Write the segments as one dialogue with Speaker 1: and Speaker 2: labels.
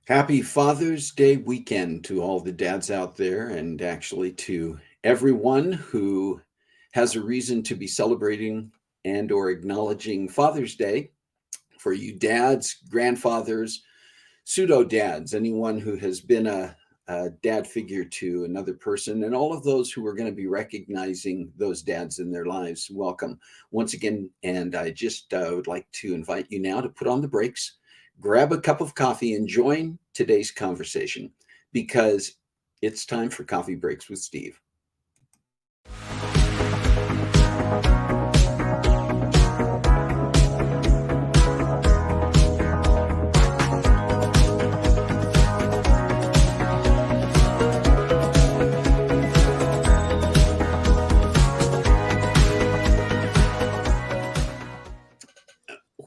Speaker 1: Happy Father's Day weekend to all the dads out there, and actually to everyone who has a reason to be celebrating and or acknowledging Father's Day. For you dads, grandfathers, pseudo dads, anyone who has been a dad figure to another person, and all of those who are going to be recognizing those dads in their lives, welcome once again. And I just would like to invite you now to put on the brakes, grab a cup of coffee, and join today's conversation because it's time for Coffee Breaks with Steve.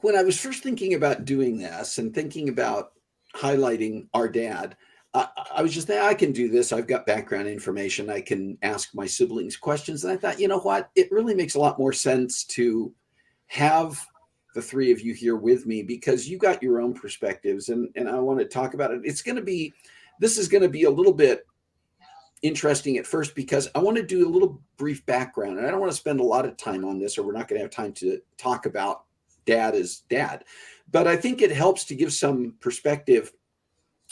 Speaker 1: When I was first thinking about doing this and thinking about highlighting our dad, I was just thinking, I can do this. I've got background information. I can ask my siblings questions. And I thought, you know what? It really makes a lot more sense to have the three of you here with me because you got your own perspectives and I want to talk about it. This is going to be a little bit interesting at first because I want to do a little brief background and I don't want to spend a lot of time on this or we're not going to have time to talk about dad as dad. But I think it helps to give some perspective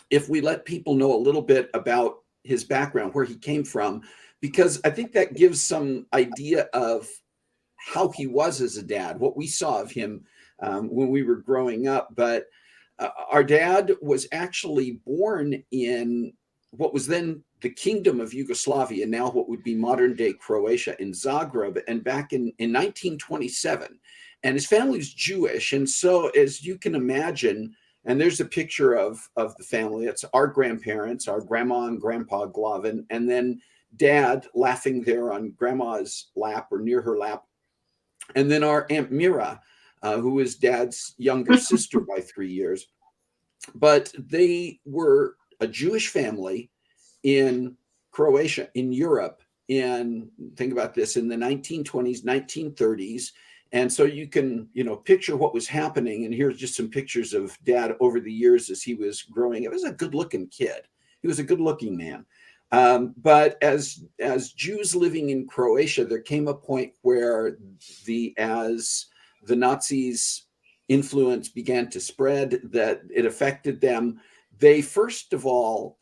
Speaker 1: if we let people know a little bit about his background, where he came from, because I think that gives some idea of how he was as a dad, what we saw of him when we were growing up. But our dad was actually born in what was then the Kingdom of Yugoslavia, now what would be modern day Croatia, in Zagreb, and back in 1927. And his family was Jewish. And so, as you can imagine, and there's a picture of the family. It's our grandparents, our grandma and grandpa Glavan, and then dad laughing there on grandma's lap or near her lap. And then our Aunt Mira, who is dad's younger sister by 3 years. But they were a Jewish family in Croatia, in Europe, in, think about this, in the 1920s, 1930s. And so you can, picture what was happening. And here's just some pictures of dad over the years as he was growing. He was a good looking kid. He was a good looking man. But as Jews living in Croatia, there came a point where as the Nazis' influence began to spread, that it affected them. They first of all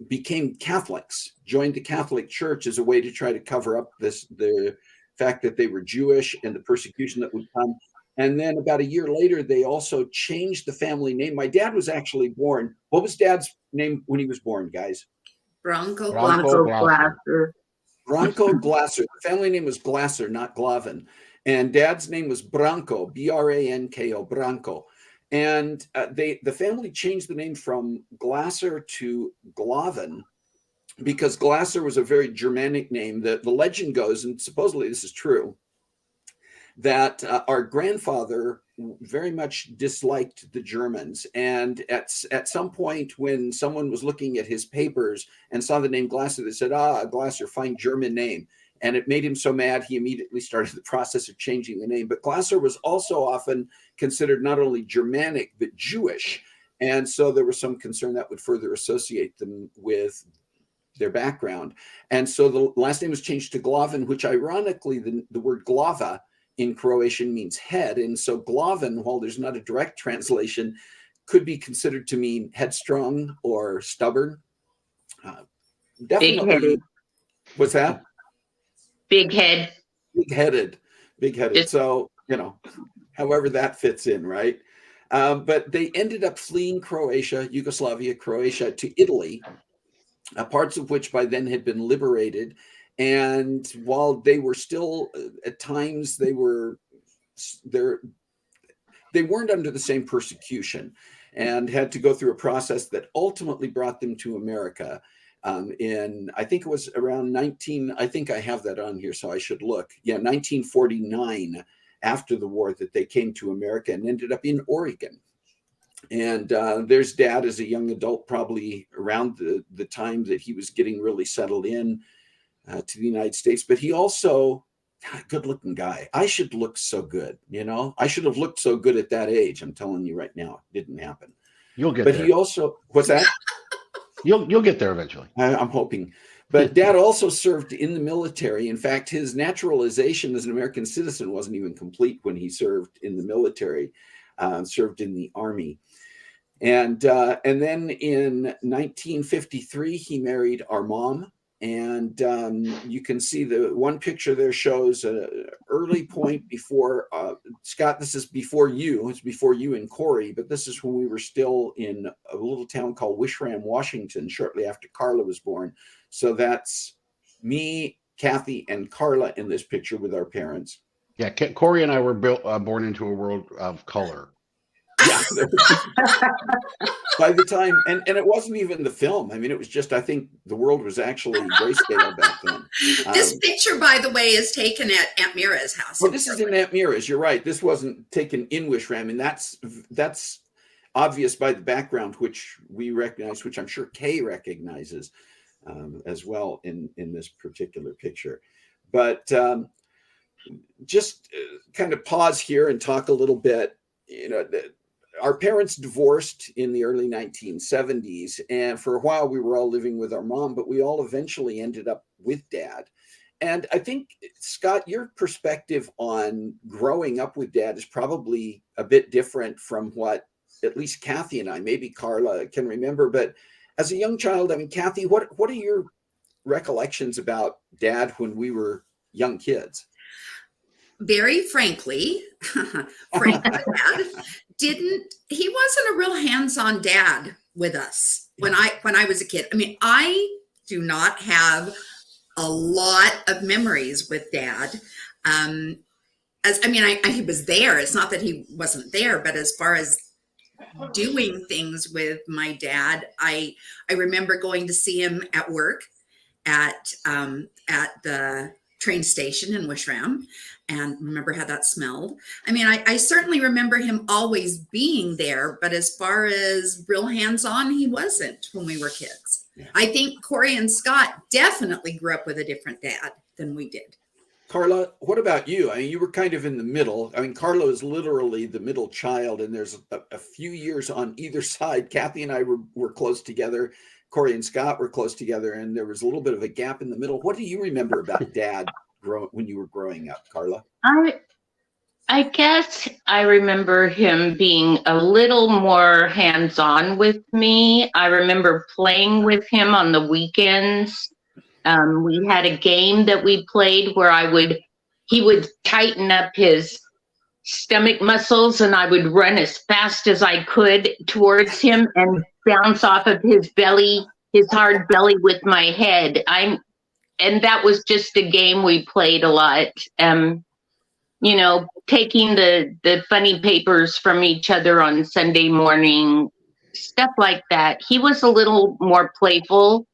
Speaker 1: became Catholics, joined the Catholic Church as a way to try to cover up the fact that they were Jewish and the persecution that would come. And then about a year later, they also changed the family name. My dad was actually born. What was dad's name when he was born, guys?
Speaker 2: Branko
Speaker 3: Glasser.
Speaker 1: Branko Glasser. The family name was Glasser, not Glavan. And dad's name was Branko, Branko, Branko. And the family changed the name from Glasser to Glavan because Glasser was a very Germanic name. The legend goes, and supposedly this is true, that our grandfather very much disliked the Germans. And at some point when someone was looking at his papers and saw the name Glasser, they said, Glasser, fine German name. And it made him so mad, he immediately started the process of changing the name. But Glasser was also often considered not only Germanic, but Jewish. And so there was some concern that would further associate them with their background. And so the last name was changed to Glavan, which ironically, the word glava in Croatian means head. And so Glavan, while there's not a direct translation, could be considered to mean headstrong or stubborn. Definitely.
Speaker 3: Big-headed.
Speaker 1: What's that?
Speaker 3: Big head.
Speaker 1: Big-headed. So, however that fits in, right? But they ended up fleeing Croatia, to Italy, parts of which by then had been liberated. And while they were still, at times, they weren't under the same persecution and had to go through a process that ultimately brought them to America. I think it was around I think I have that on here, so I should look. Yeah, 1949, after the war, that they came to America and ended up in Oregon. And there's dad as a young adult, probably around the time that he was getting really settled in to the United States. But he also, good looking guy. I should look so good, I should have looked so good at that age. I'm telling you right now, it didn't happen.
Speaker 2: You'll get
Speaker 1: But
Speaker 2: there.
Speaker 1: he also, what's that?
Speaker 2: You'll get there eventually.
Speaker 1: I'm hoping. But Dad also served in the military. In fact, his naturalization as an American citizen wasn't even complete when he served in the military, served in the Army. And then in 1953, he married our mom. And you can see the one picture there shows an early point before, Scott, this is before you. It's before you and Corey, but this is when we were still in a little town called Wishram, Washington, shortly after Carla was born. So that's me, Kathi, and Carla in this picture with our parents.
Speaker 2: Yeah, Corey and I were born into a world of color.
Speaker 1: Yeah. By the time, and it wasn't even the film. I mean, it was just, I think the world was actually grayscale back then.
Speaker 4: This picture, by the way, is taken at Aunt Mira's house.
Speaker 1: Well, this is in Aunt Mira's. You're right. This wasn't taken in Wishram, and that's obvious by the background, which we recognize, which I'm sure Kay recognizes as well in this particular picture. But just kind of pause here and talk a little bit. You know, our parents divorced in the early 1970s, and for a while we were all living with our mom, but we all eventually ended up with Dad. And I think, Scott, your perspective on growing up with Dad is probably a bit different from what at least Kathi and I, maybe Carla, can remember. But as a young child, I mean, Kathi, what are your recollections about Dad when we were young kids?
Speaker 4: Very frankly, Frank Dad he wasn't a real hands-on dad with us when I was a kid. I mean, I do not have a lot of memories with Dad. He was there. It's not that he wasn't there, but as far as doing things with my dad, I remember going to see him at work at the train station in Wishram, and remember how that smelled. I mean, I certainly remember him always being there, but as far as real hands-on, he wasn't when we were kids. Yeah. I think Corey and Scott definitely grew up with a different dad than we did.
Speaker 1: Carla, what about you? I mean, you were kind of in the middle. I mean, Carla is literally the middle child, and there's a few years on either side. Kathi and I were close together. Corey and Scott were close together, and there was a little bit of a gap in the middle. What do you remember about Dad when you were growing up, Carla?
Speaker 3: I guess I remember him being a little more hands-on with me. I remember playing with him on the weekends. We had a game that we played where he would tighten up his stomach muscles, and I would run as fast as I could towards him and bounce off of his belly, his hard belly, with my head. And that was just a game we played a lot. You know, taking the funny papers from each other on Sunday morning, stuff like that. He was a little more playful,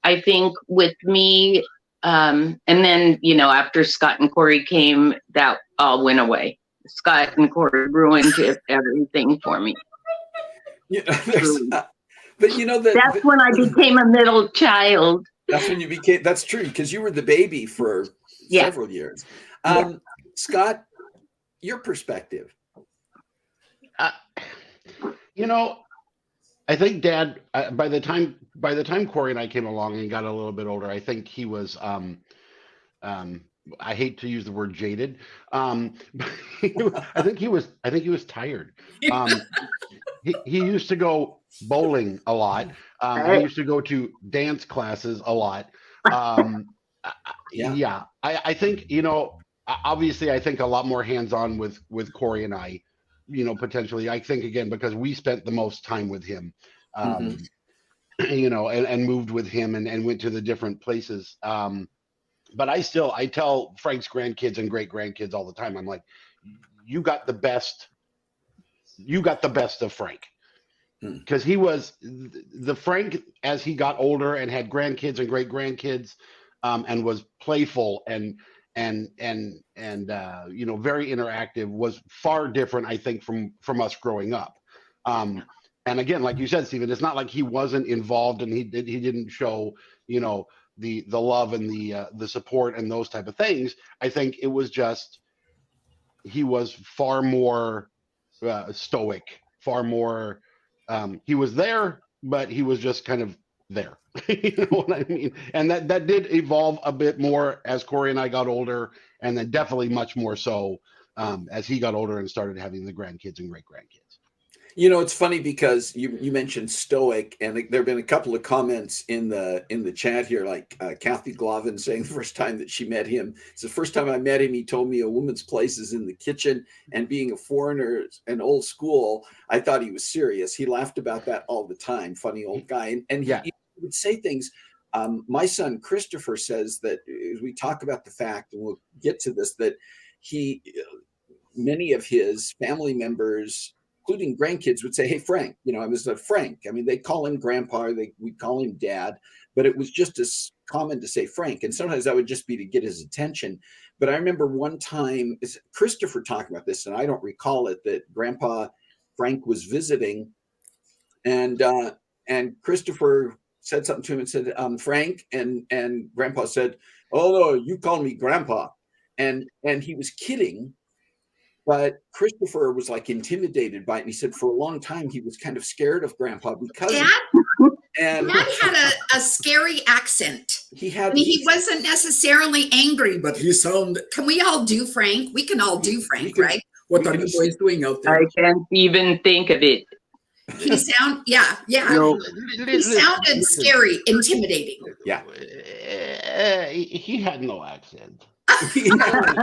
Speaker 3: I think, with me. And then, you know, after Scott and Corey came, that all went away. Scott and Corey ruined everything for me.
Speaker 1: Yeah, but you know
Speaker 3: that's when I became a middle child.
Speaker 1: That's when you became. That's true, because you were the baby for several years. Scott, your perspective.
Speaker 2: You know, I think Dad, by the time Corey and I came along and got a little bit older, I think he was I hate to use the word jaded. I think he was tired. He used to go bowling a lot. He used to go to dance classes a lot. I think, you know, obviously I think a lot more hands-on with Corey and I, you know, potentially. I think, again, because we spent the most time with him, you know, and moved with him and went to the different places. But I tell Frank's grandkids and great grandkids all the time, I'm like, you got the best of Frank. Because he was the Frank as he got older and had grandkids and great grandkids, and was playful and you know, very interactive, was far different, I think, from us growing up. And again, like you said, Stephen, it's not like he wasn't involved and he didn't show, you know, the love and the support and those type of things. I think it was just he was far more stoic, far more He was there, but he was just kind of there. You know what I mean? And that did evolve a bit more as Corey and I got older, and then definitely much more so as he got older and started having the grandkids and great grandkids.
Speaker 1: You know, it's funny because you mentioned stoic, and there have been a couple of comments in the chat here, like Kathy Glavan saying the first time that she met him, it's the first time I met him, he told me a woman's place is in the kitchen, and being a foreigner and old school, I thought he was serious. He laughed about that all the time. Funny old guy, and
Speaker 2: Yeah.
Speaker 1: he would say things. My son Christopher says that as we talk about the fact, and we'll get to this, that many of his family members, including grandkids, would say, "Hey, Frank," you know, I was a Frank. I mean, they call him grandpa, we'd call him dad, but it was just as common to say Frank. And sometimes that would just be to get his attention. But I remember one time, Christopher talking about this, and I don't recall it, that Grandpa Frank was visiting, and Christopher said something to him and said, "Frank," and Grandpa said, "Oh no, you call me Grandpa," and he was kidding. But Christopher was like intimidated by it. And he said for a long time he was kind of scared of Grandpa because
Speaker 4: Dad,
Speaker 1: and
Speaker 4: Dad had a scary accent.
Speaker 1: he had
Speaker 4: I mean, he wasn't necessarily angry, but he sounded. Can we all do Frank? We can all do Frank, right? What
Speaker 1: we
Speaker 4: are
Speaker 1: can-
Speaker 4: you boys doing out there?
Speaker 3: I can't even think of it.
Speaker 4: He sound, yeah.
Speaker 3: No.
Speaker 4: He sounded scary, intimidating.
Speaker 1: Yeah.
Speaker 2: He had no accent.
Speaker 1: yeah.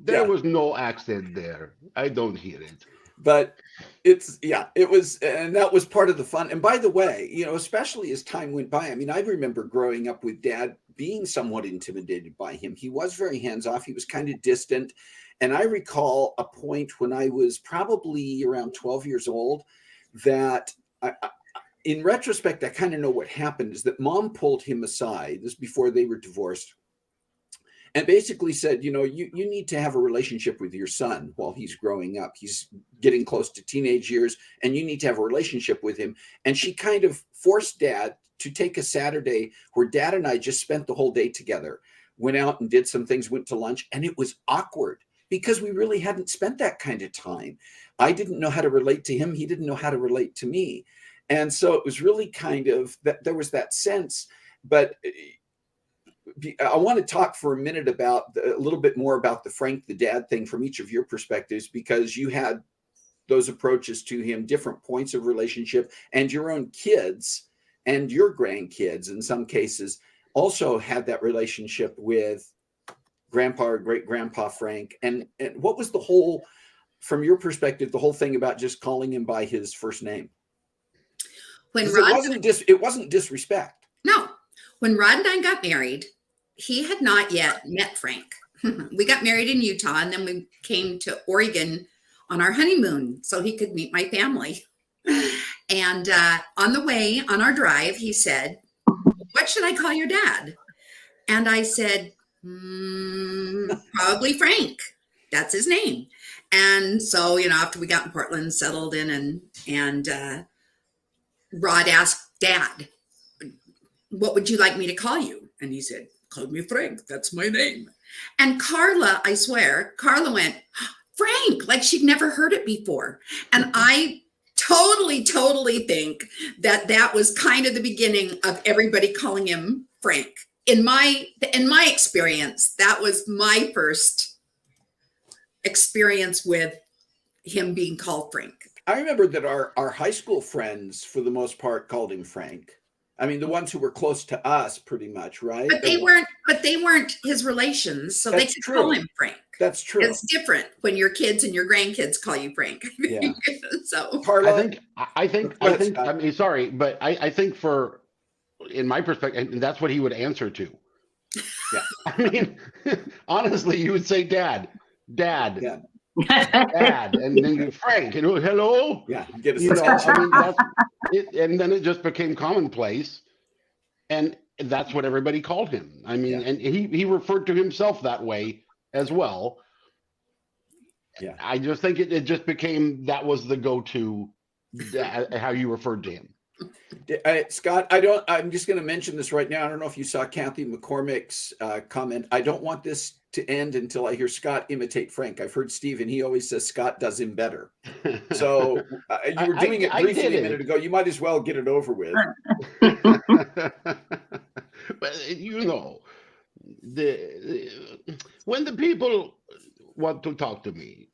Speaker 2: There was no accent there. I don't hear it.
Speaker 1: But it was, and that was part of the fun. And by the way, you know, especially as time went by, I mean, I remember growing up with Dad being somewhat intimidated by him. He was very hands-off. He was kind of distant. And I recall a point when I was probably around 12 years old that in retrospect, I kind of know what happened is that Mom pulled him aside. This is before they were divorced. And basically said, you know, you need to have a relationship with your son while he's growing up. He's getting close to teenage years, and you need to have a relationship with him. And she kind of forced Dad to take a Saturday where Dad and I just spent the whole day together, went out and did some things, went to lunch, and it was awkward because we really hadn't spent that kind of time. I didn't know how to relate to him. He didn't know how to relate to me. And so it was really kind of that there was that sense, but I want to talk for a minute about a little bit more about the Frank the Dad thing from each of your perspectives, because you had those approaches to him, different points of relationship, and your own kids and your grandkids in some cases also had that relationship with Grandpa or great grandpa Frank. And what was the whole, from your perspective, the whole thing about just calling him by his first name?
Speaker 4: When
Speaker 1: Rod, it wasn't disrespect.
Speaker 4: No, when Rod and I got married, he had not yet met Frank. We got married in Utah, and then we came to Oregon on our honeymoon so he could meet my family. And on the way, on our drive, he said, "What should I call your dad?" And I said, "Probably Frank. That's his name." And so, you know, after we got in Portland, settled in, and Rod asked Dad, "What would you like me to call you?" And he said, "Call me Frank. That's my name." And Carla, I swear, Carla went, "Frank," like she'd never heard it before. And I totally think that was kind of the beginning of everybody calling him Frank. In my experience, that was my first experience with him being called Frank.
Speaker 1: I remember that our high school friends, for the most part, called him Frank. I mean, the ones who were close to us, pretty much, right?
Speaker 4: But they weren't his relations, so they could call him Frank.
Speaker 1: That's true.
Speaker 4: It's different when your kids and your grandkids call you Frank.
Speaker 1: Yeah.
Speaker 4: So
Speaker 1: Carla,
Speaker 2: I think. I mean, sorry, but I think in my perspective, and that's what he would answer to.
Speaker 1: Yeah.
Speaker 2: I mean, honestly, you would say, "Dad, Dad."
Speaker 1: Yeah.
Speaker 2: Dad, and then you Frank, and hello.
Speaker 1: Yeah, get a
Speaker 2: you know, I mean, that's it, and then it just became commonplace, and that's what everybody called him. I mean, and he referred to himself that way as well.
Speaker 1: Yeah,
Speaker 2: I just think it just became that was the go-to how you referred to him.
Speaker 1: Scott, I'm just going to mention this right now. I don't know if you saw Kathy McCormick's comment. I don't want this to end until I hear Scott imitate Frank. I've heard Steve, and he always says Scott does him better. So you were doing it briefly a minute ago. You might as well get it over with.
Speaker 2: But you know, when the people want to talk to me,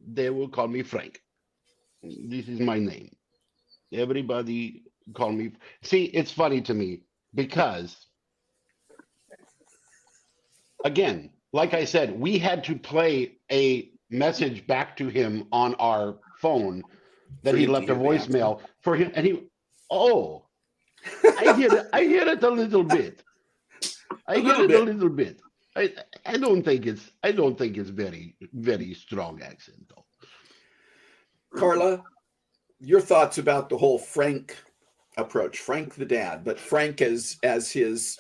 Speaker 2: they will call me Frank. This is my name. Everybody call me. See, it's funny to me because, again, like I said, we had to play a message back to him on our phone that he left a voicemail for him, and I hear it a little bit. I don't think it's very, very strong accent though.
Speaker 1: Carla, your thoughts about the whole Frank approach? Frank the dad, but Frank as his.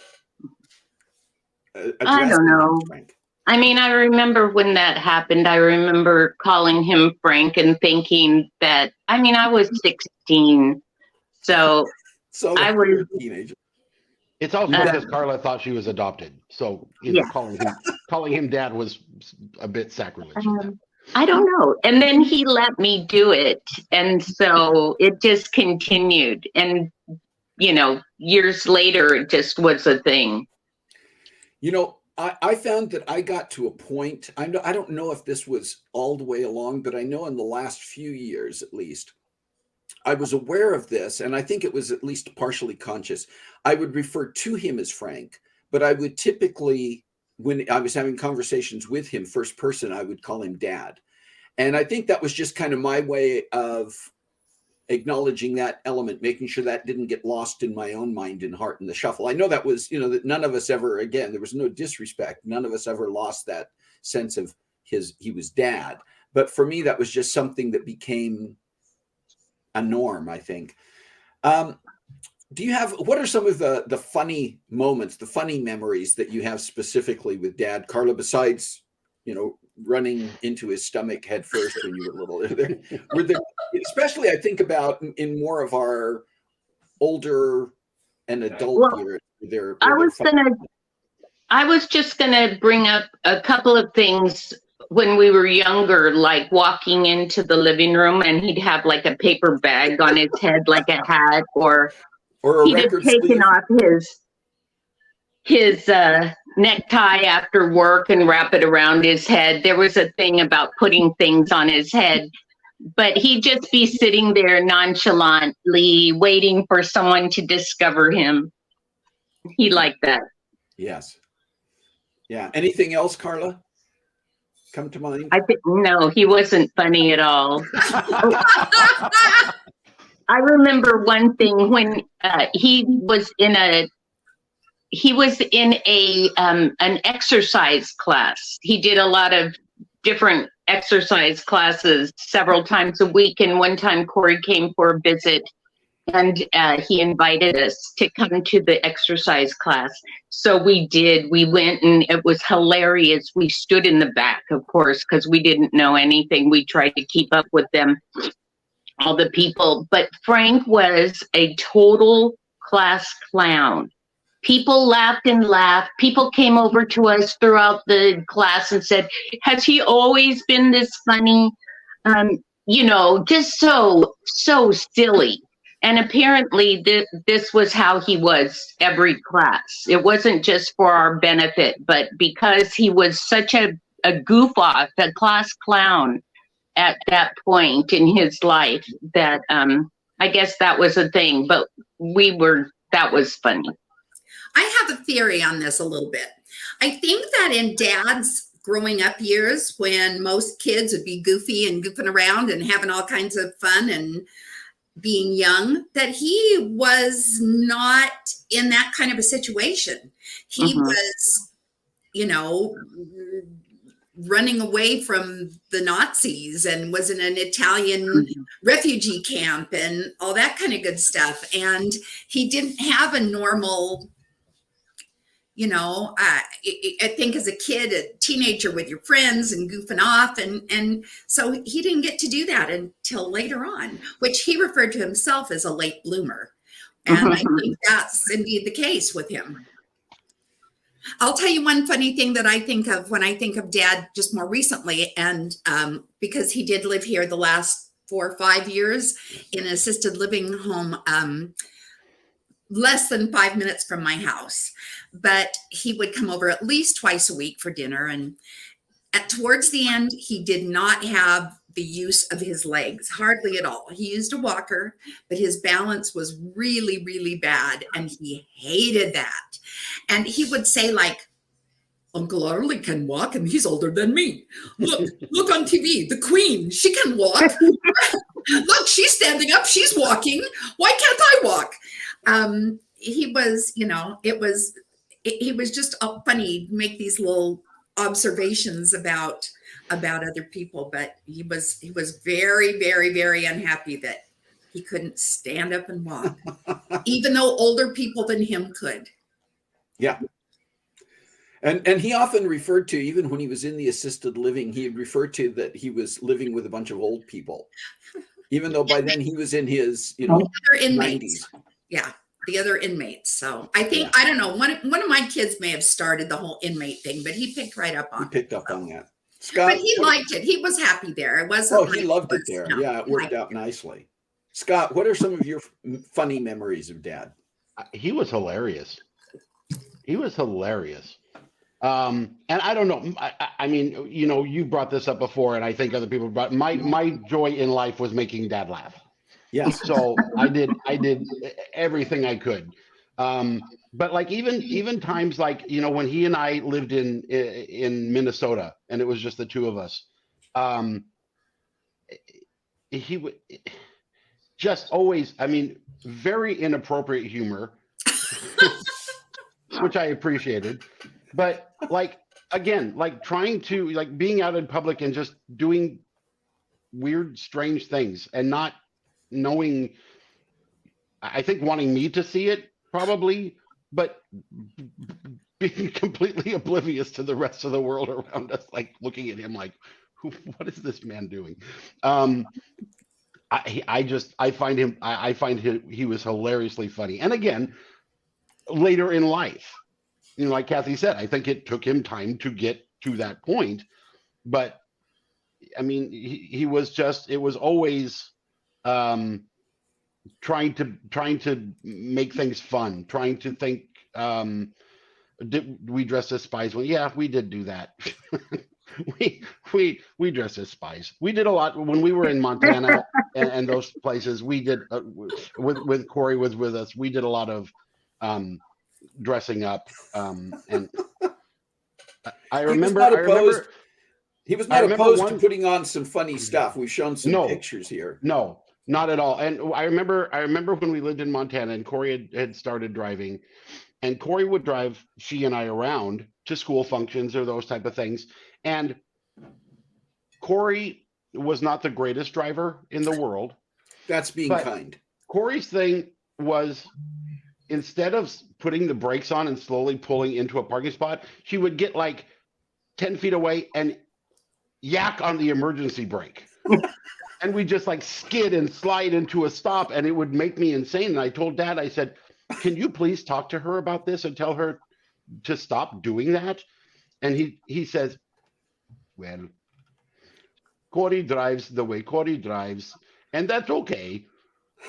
Speaker 3: I don't know.
Speaker 1: Frank.
Speaker 3: I mean, I remember when that happened. I remember calling him Frank and thinking that. I mean, I was 16, so I was
Speaker 1: a teenager.
Speaker 2: It's also because Carla thought she was adopted, so calling him dad was a bit sacrilege.
Speaker 3: I don't know. And then he let me do it, and so it just continued. And years later, it just was a thing.
Speaker 1: I found that I got to a point. I don't know if this was all the way along, but I know in the last few years, at least, I was aware of this, and I think it was at least partially conscious. I would refer to him as Frank, but I would typically, when I was having conversations with him first person, I would call him Dad. And I think that was just kind of my way of acknowledging that element, making sure that didn't get lost in my own mind and heart in the shuffle. I know that was, that none of us ever, again, there was no disrespect. None of us ever lost that sense of he was Dad. But for me, that was just something that became a norm, I think. What are some of the funny moments, the funny memories that you have specifically with Dad, Carla, besides, running into his stomach head first when you were little? Were there, especially I think about in more of our older and adult years.
Speaker 3: I was just gonna bring up a couple of things when we were younger, like walking into the living room and he'd have like a paper bag on his head, like a hat, or he'd have taken off his necktie after work and wrap it around his head. There was a thing about putting things on his head, but he'd just be sitting there nonchalantly waiting for someone to discover him. He liked that.
Speaker 1: Yes. Yeah. Anything else, Carla? Come to mind?
Speaker 3: No, he wasn't funny at all. I remember one thing when he was in an exercise class. He did a lot of different exercise classes several times a week. And one time Corey came for a visit, and he invited us to come to the exercise class. So we did. We went, and it was hilarious. We stood in the back, of course, because we didn't know anything. We tried to keep up with them, all the people. But Frank was a total class clown. People laughed and laughed. People came over to us throughout the class and said, "Has he always been this funny?" Just so silly. And apparently this was how he was every class. It wasn't just for our benefit, but because he was such a goof off, a class clown at that point in his life, that I guess that was a thing. But that was funny.
Speaker 4: I have a theory on this a little bit. I think that in Dad's growing up years, when most kids would be goofy and goofing around and having all kinds of fun and being young, that he was not in that kind of a situation. He was, running away from the Nazis and was in an Italian refugee camp and all that kind of good stuff. And he didn't have a normal, I think as a kid, a teenager with your friends and goofing off. And so he didn't get to do that until later on, which he referred to himself as a late bloomer. And I think that's indeed the case with him. I'll tell you one funny thing that I think of when I think of Dad just more recently. And because he did live here the last 4 or 5 years in an assisted living home, less than 5 minutes from my house, but he would come over at least twice a week for dinner. And towards the end, he did not have the use of his legs, hardly at all. He used a walker, but his balance was really, really bad. And he hated that. And he would say, like, Uncle Arlie can walk and he's older than me. Look on TV, the Queen, she can walk. Look, she's standing up, she's walking. Why can't I walk? He was, he was just funny, make these little observations about other people, but he was very, very, very unhappy that he couldn't stand up and walk, even though older people than him could.
Speaker 1: Yeah. And he often referred to, even when he was in the assisted living, he referred to that he was living with a bunch of old people, even though by then he was in his,
Speaker 4: other inmates.
Speaker 1: 90s.
Speaker 4: Yeah, the other inmates. So I think, I don't know, one of my kids may have started the whole inmate thing, but he picked right up on it.
Speaker 1: He picked up on that. Scott,
Speaker 4: but he liked it. He was happy there. It wasn't.
Speaker 1: Oh, he loved it there. Yeah, it worked out nicely. Scott, what are some of your funny memories of Dad?
Speaker 2: He was hilarious. And I don't know. I mean, you brought this up before, and I think other people brought my joy in life was making Dad laugh.
Speaker 1: Yes.
Speaker 2: So I did everything I could. But like even times like, when he and I lived in Minnesota and it was just the two of us, he would just always, very inappropriate humor, which I appreciated. But like, again, like trying to like being out in public and just doing weird, strange things and not knowing, I think wanting me to see it probably, but being completely oblivious to the rest of the world around us, like looking at him like, what is this man doing? I find he was hilariously funny. And again, later in life, like Kathi said, I think it took him time to get to that point, but he was just, it was always trying to make things fun, trying to think, did we dress as spies? Well, yeah, we did do that. we dressed as spies. We did a lot when we were in Montana and those places. We did with Corey was with us. We did a lot of dressing up, and I remember
Speaker 1: he was not opposed to putting on some funny stuff. We've shown some pictures here.
Speaker 2: No, not at all. And I remember when we lived in Montana and Corey had started driving, and Corey would drive she and I around to school functions or those type of things. And Corey was not the greatest driver in the world.
Speaker 1: That's being kind.
Speaker 2: Corey's thing was, instead of putting the brakes on and slowly pulling into a parking spot, she would get like 10 feet away and yak on the emergency brake. And we just like skid and slide into a stop, and it would make me insane. And I told Dad, I said, can you please talk to her about this and tell her to stop doing that? And he says, well, Corey drives the way Corey drives, and that's okay.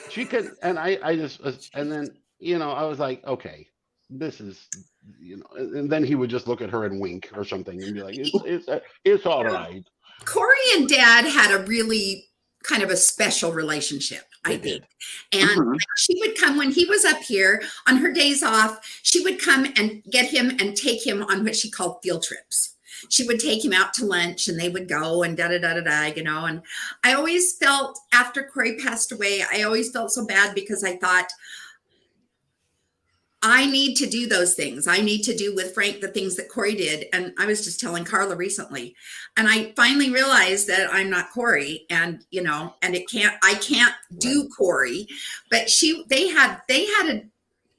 Speaker 2: She can, and I just, and then, I was like, okay, this is, and then he would just look at her and wink or something and be like, it's all right.
Speaker 4: Corey and Dad had a really kind of a special relationship, I think. And she would come when he was up here on her days off. She would come and get him and take him on what she called field trips. She would take him out to lunch and they would go and and I always felt, after Corey passed away, I always felt so bad because I thought, I need to do those things. I need to do with Frank the things that Corey did. And I was just telling Carla recently, and I finally realized that I'm not Corey, and and I can't do Corey, but they had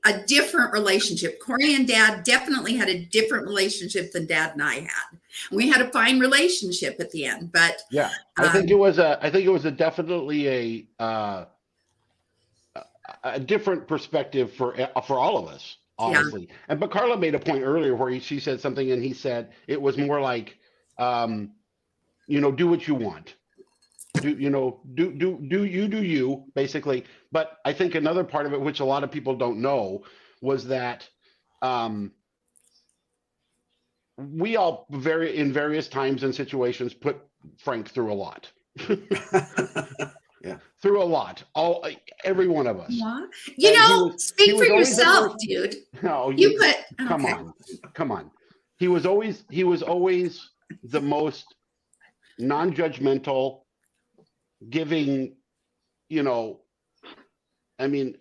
Speaker 4: a different relationship. Corey and Dad definitely had a different relationship than Dad and I had. We had a fine relationship at the end, but
Speaker 2: Yeah, I think it was a definitely a different perspective for all of us, honestly. And but Carla made a point earlier where she said something, and he said it was more like, do what you want. Do you basically. But I think another part of it, which a lot of people don't know, was that we all in various times and situations put Frank through a lot.
Speaker 1: Yeah.
Speaker 2: Through a lot. Every one of us.
Speaker 4: Speak for yourself, dude.
Speaker 2: No, come on. He was always the most non-judgmental, giving, I mean,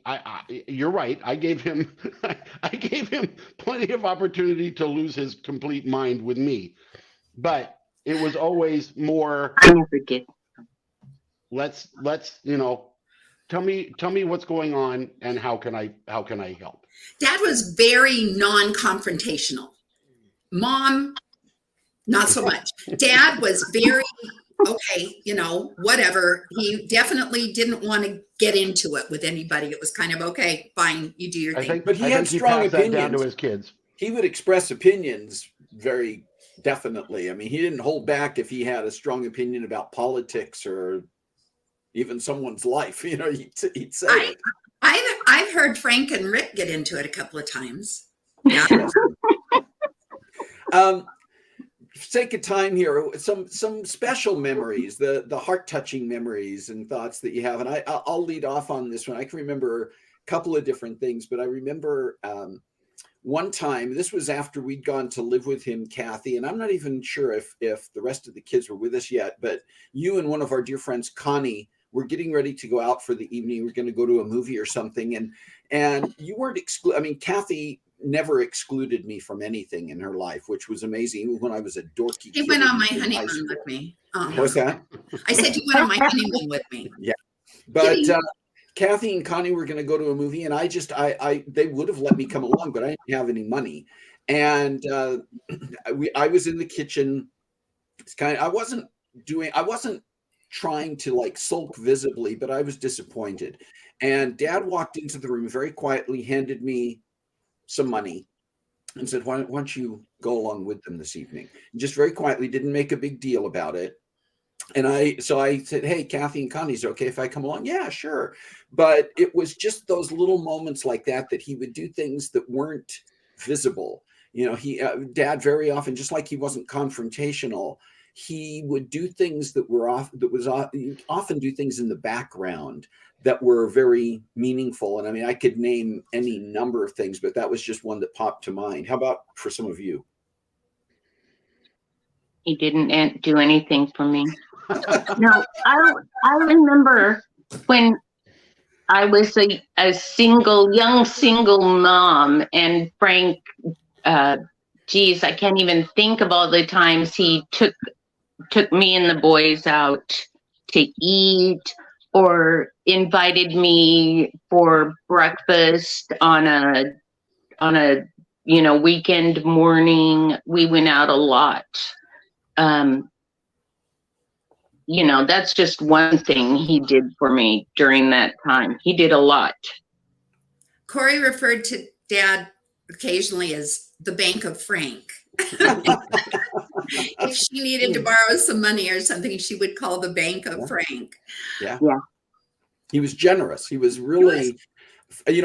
Speaker 2: you're right. I gave him plenty of opportunity to lose his complete mind with me, but it was always more.
Speaker 3: I never get.
Speaker 2: Let's tell me what's going on and how can I help?
Speaker 4: Dad was very non-confrontational. Mom, not so much. Dad was very okay, whatever. He definitely didn't want to get into it with anybody. It was kind of okay, fine, you do your thing.
Speaker 1: But he had strong opinions
Speaker 2: down to his kids.
Speaker 1: He would express opinions very definitely. I mean, he didn't hold back if he had a strong opinion about politics or even someone's life. He'd say it.
Speaker 4: I've heard Frank and Rick get into it a couple of times. Yeah.
Speaker 1: Sake of time here, some special memories, the heart-touching memories and thoughts that you have. And I'll lead off on this one. I can remember a couple of different things, but I remember one time, this was after we'd gone to live with him, Kathi, and I'm not even sure if the rest of the kids were with us yet, but you and one of our dear friends, Connie, were getting ready to go out for the evening. We're going to go to a movie or something. And you weren't Kathi never excluded me from anything in her life, which was amazing. Even when I was a dorky
Speaker 4: He went on my honeymoon with me.
Speaker 1: What's that?
Speaker 4: I said you went on my honeymoon with me.
Speaker 1: Yeah. But Kathi and Connie were going to go to a movie, and they would have let me come along, but I didn't have any money. And I was in the kitchen. It's I wasn't trying to like sulk visibly, but I was disappointed. And Dad walked into the room very quietly, handed me some money and said, why don't you go along with them this evening? And just very quietly, didn't make a big deal about it. And I said, hey, Kathi and Connie, is it okay if I come along? Yeah, sure. But it was just those little moments like that he would do things that weren't visible. Dad very often, just like he wasn't confrontational, he would do things that often do things in the background that were very meaningful. And I mean, I could name any number of things, but that was just one that popped to mind. How about for some of you?
Speaker 3: He didn't do anything for me. No, I remember when I was a young single mom, and Frank, geez, I can't even think of all the times he took me and the boys out to eat, or invited me for breakfast on a weekend morning. We went out a lot. That's just one thing he did for me during that time. He did a lot.
Speaker 4: Corey referred to Dad occasionally as the Bank of Frank. If she needed to borrow some money or something, she would call the Bank of Frank.
Speaker 1: Yeah. He was generous. He was really,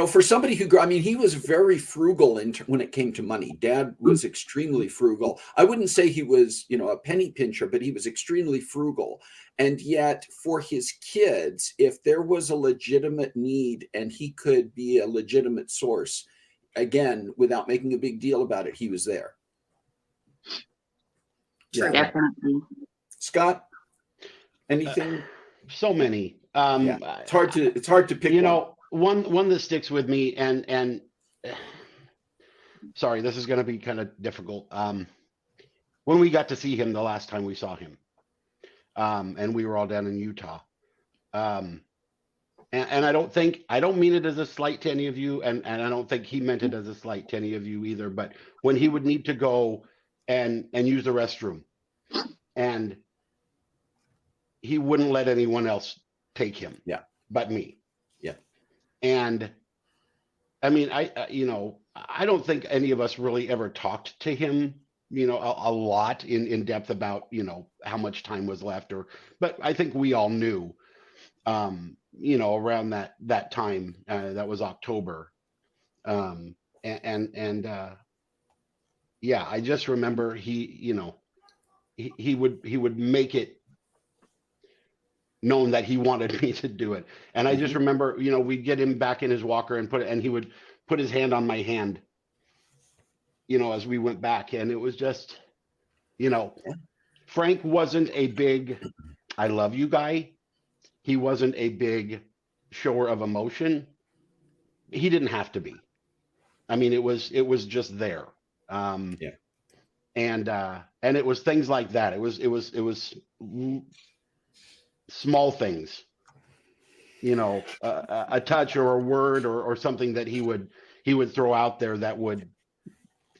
Speaker 1: for somebody who, he was very frugal when it came to money. Dad was extremely frugal. I wouldn't say he was, a penny pincher, but he was extremely frugal. And yet for his kids, if there was a legitimate need and he could be a legitimate source, again, without making a big deal about it, he was there.
Speaker 3: Yeah. Definitely.
Speaker 1: Scott, anything?
Speaker 2: So many.
Speaker 1: It's hard to pick.
Speaker 2: One that sticks with me, and sorry, this is going to be kind of difficult. When we got to see him the last time we saw him, and we were all down in Utah, And I don't mean it as a slight to any of you, and I don't think he meant it as a slight to any of you either. But when he would need to go and use the restroom, and he wouldn't let anyone else take him,
Speaker 1: Yeah.
Speaker 2: but me.
Speaker 1: Yeah.
Speaker 2: And I mean, I don't think any of us really ever talked to him, a lot in depth about, how much time was left, but I think we all knew, around that time, that was October. Yeah, I just remember he would make it known that he wanted me to do it. And I just remember, we'd get him back in his walker and he would put his hand on my hand, as we went back. And it was just, Frank wasn't a big, I love you guy. He wasn't a big shower of emotion. He didn't have to be. I mean, it was just there. And it was things like that. It was small things, a touch or a word or something that he would throw out there that would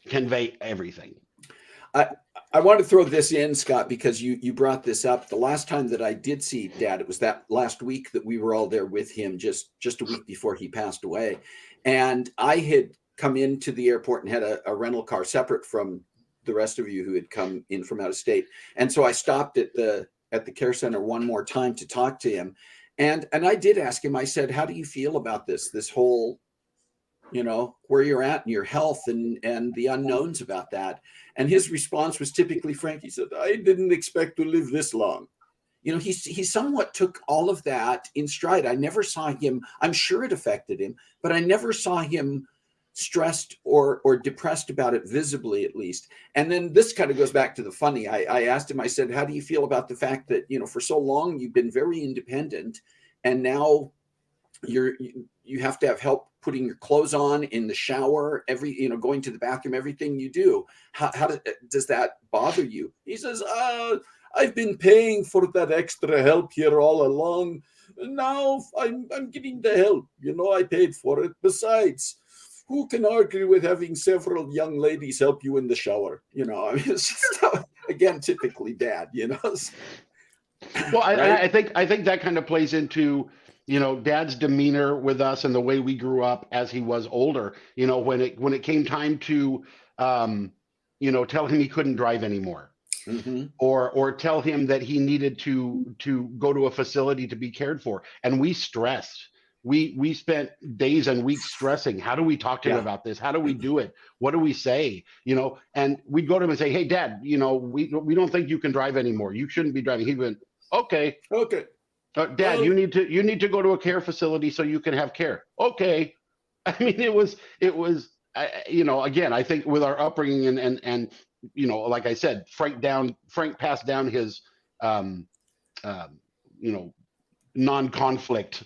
Speaker 2: convey everything.
Speaker 1: I want to throw this in, Scott, because you brought this up. The last time that I did see Dad, it was that last week that we were all there with him, just a week before he passed away. And I had come into the airport and had a rental car separate from the rest of you who had come in from out of state. And so I stopped at the care center one more time to talk to him. And I did ask him, I said, how do you feel about this whole, where you're at in your health and the unknowns about that? And his response was typically frank. He said, I didn't expect to live this long. He somewhat took all of that in stride. I never saw him, I'm sure it affected him, but I never saw him stressed or depressed about it visibly, at least. And then this kind of goes back to the funny. I asked him, I said, how do you feel about the fact that, for so long you've been very independent and now you have to have help putting your clothes on in the shower, going to the bathroom, everything you do. How does that bother you? He says, I've been paying for that extra help here all along. Now I'm getting the help. I paid for it. Besides, who can argue with having several young ladies help you in the shower? I mean, it's just, again, typically Dad,
Speaker 2: Well,
Speaker 1: right?
Speaker 2: I think that kind of plays into, Dad's demeanor with us and the way we grew up as he was older. When it came time to, tell him he couldn't drive anymore, or tell him that he needed to go to a facility to be cared for, and we stressed. We spent days and weeks stressing. How do we talk to him about this? How do we do it? What do we say? And we'd go to him and say, hey, Dad, we don't think you can drive anymore. You shouldn't be driving. He went, okay. Dad, you need to go to a care facility so you can have care. Okay. I mean, it was, again, I think with our upbringing and like I said, Frank passed down his, non-conflict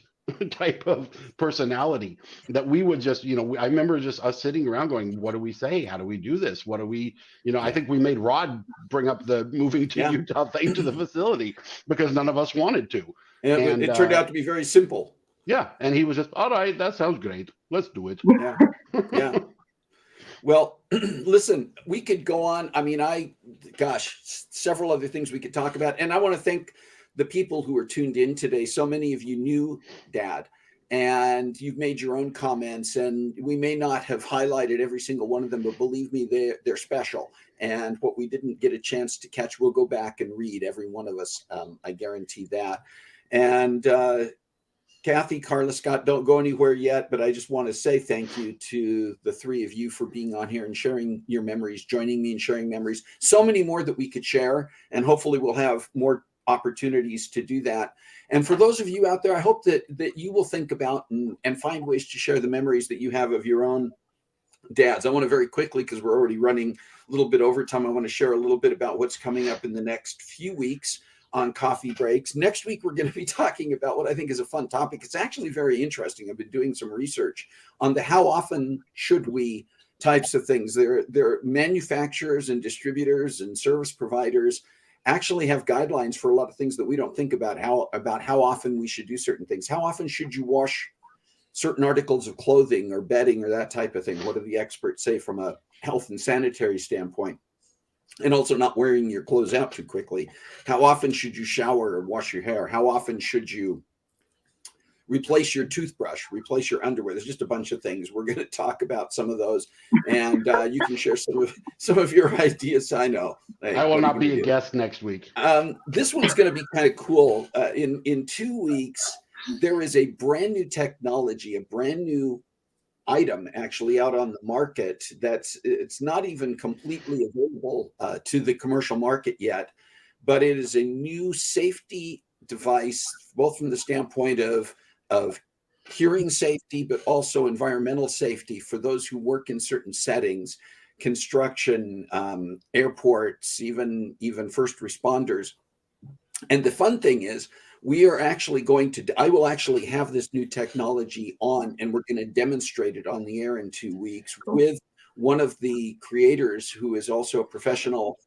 Speaker 2: type of personality that we would just, I remember just us sitting around going, what do we say? How do we do this? What do we, I think we made Rod bring up the moving to Utah thing to the facility because none of us wanted to.
Speaker 1: And it turned out to be very simple.
Speaker 2: Yeah. And he was just, all right, that sounds great. Let's do it.
Speaker 1: Yeah. Yeah. Well, listen, we could go on. I mean, several other things we could talk about. And I want to thank the people who are tuned in today. So many of you knew Dad and you've made your own comments, and we may not have highlighted every single one of them, but believe me, they're special. And what we didn't get a chance to catch, we'll go back and read, every one of us. I guarantee that. And Kathi, Carla, Scott, don't go anywhere yet, but I just want to say thank you to the three of you for being on here and sharing your memories, joining me and sharing memories. So many more that we could share, and hopefully we'll have more opportunities to do that. And for those of you out there, I hope that you will think about and find ways to share the memories that you have of your own dads. I want to very quickly, because we're already running a little bit over time, I want to share a little bit about what's coming up in the next few weeks on Coffee Breaks. Next week, we're going to be talking about what I think is a fun topic. It's actually very interesting. I've been doing some research on the how often should we types of things. There are manufacturers and distributors and service providers actually have guidelines for a lot of things that we don't think about, how often we should do certain things. How often should you wash certain articles of clothing or bedding or that type of thing? What do the experts say from a health and sanitary standpoint? And also not wearing your clothes out too quickly. How often should you shower or wash your hair? How often should you replace your toothbrush, replace your underwear? There's just a bunch of things. We're going to talk about some of those, and you can share some of your ideas. I know. Hey,
Speaker 2: I will not be a guest next week.
Speaker 1: This one's going to be kind of cool. In 2 weeks, there is a brand new technology, a brand new item actually out on the market it's not even completely available to the commercial market yet, but it is a new safety device, both from the standpoint of hearing safety, but also environmental safety for those who work in certain settings, construction, airports, even first responders. And the fun thing is, we are actually I will actually have this new technology on, and we're going to demonstrate it on the air in 2 weeks with one of the creators who is also a professional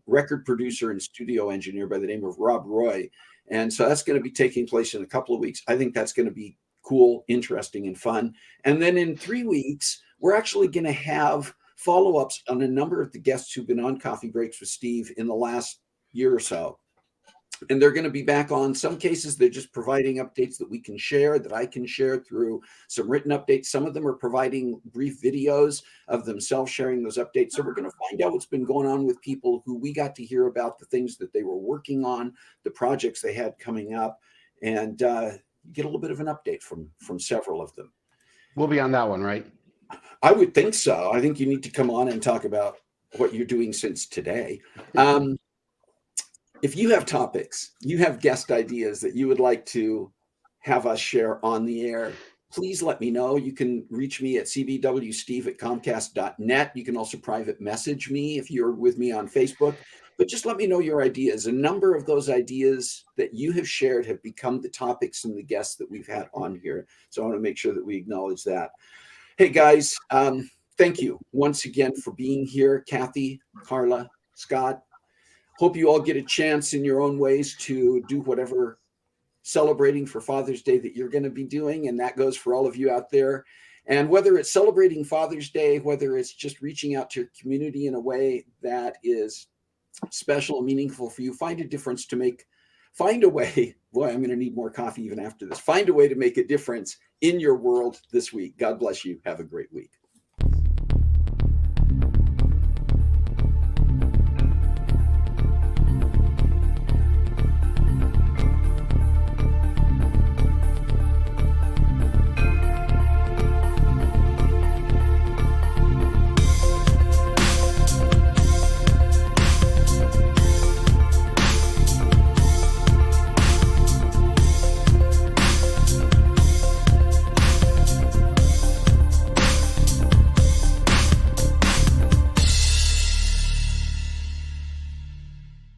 Speaker 1: record producer and studio engineer by the name of Rob Roy. And so that's going to be taking place in a couple of weeks. I think that's going to be cool, interesting, and fun. And then in 3 weeks, we're actually going to have follow-ups on a number of the guests who've been on Coffee Breaks with Steve in the last year or so. And they're going to be back on. Some cases, they're just providing updates that we can share, that I can share through some written updates. Some of them are providing brief videos of themselves sharing those updates. So we're going to find out what's been going on with people who we got to hear about, the things that they were working on, the projects they had coming up, and get a little bit of an update from several of them.
Speaker 2: We'll be on that one, right?
Speaker 1: I would think so. I think you need to come on and talk about what you're doing since today. If you have topics, you have guest ideas that you would like to have us share on the air, please let me know. You can reach me at cbwsteve@comcast.net. You can also private message me if you're with me on Facebook, but just let me know your ideas. A number of those ideas that you have shared have become the topics and the guests that we've had on here. So I want to make sure that we acknowledge that. Hey guys, thank you once again for being here. Kathi, Carla, Scott. Hope you all get a chance in your own ways to do whatever celebrating for Father's Day that you're going to be doing. And that goes for all of you out there. And whether it's celebrating Father's Day, whether it's just reaching out to your community in a way that is special and meaningful for you, find a way. Boy, I'm going to need more coffee even after this. Find a way to make a difference in your world this week. God bless you. Have a great week.